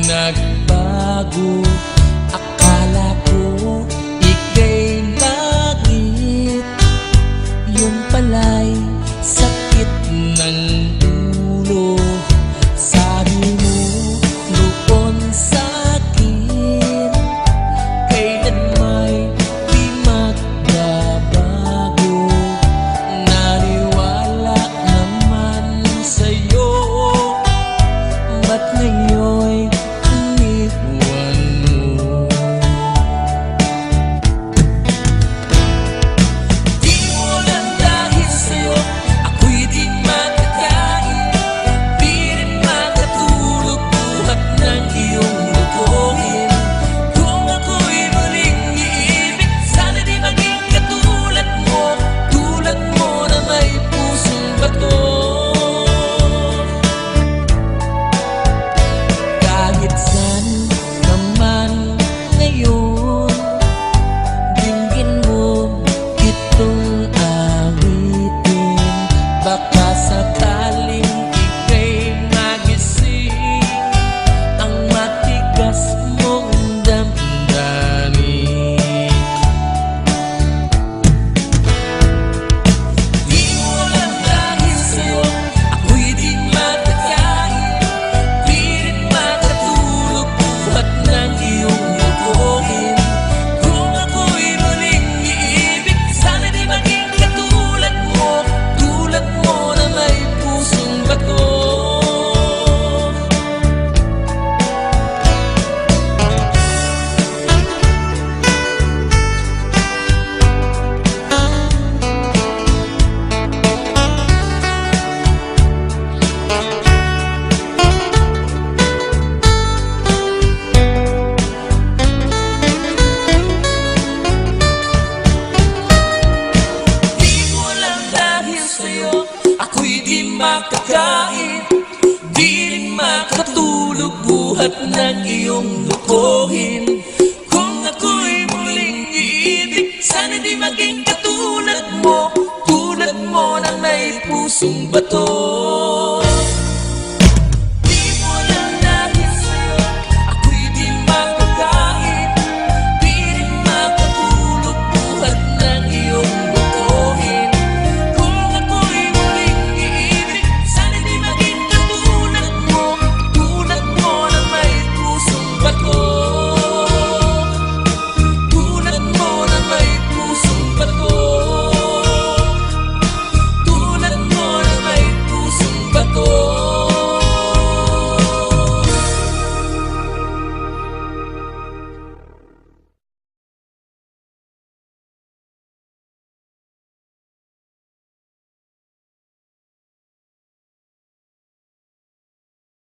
nagbago. Akala ko ika'y langit, yun pala'y sakit ng ulo. Sabi mo noon sa'kin, kailan may di magbabago. Naniwala naman sa'yo, ba't ngayon'y iniwan mo? Di mo lang dahil sa'yo ako'y di makakain, di rin makatulog buhat ng iyong lukuhin. Kung ako'y muling iibig, sana di maging katulad mo, tulad mo na may pusong bato. Kahit saan naman ngayon, dinggin mo itong awitin. Baka sakaling ika'y magising ang matigas mong damdamin. Di mo lang dahil sa'yo ako'y di makakain, di rin makatulog buhat ng iyong lukuhin. Kung ako'y muling iibig, sana di maging katulad mo, tulad mo na may pusong bato. Di mo lang dahil sa'yo ako'y di makakain, di rin makatulog buhat ng iyong lukuhin. Kung ako'y muling iibig, sana di maging katulad mo, tulad mo na may pusong bato.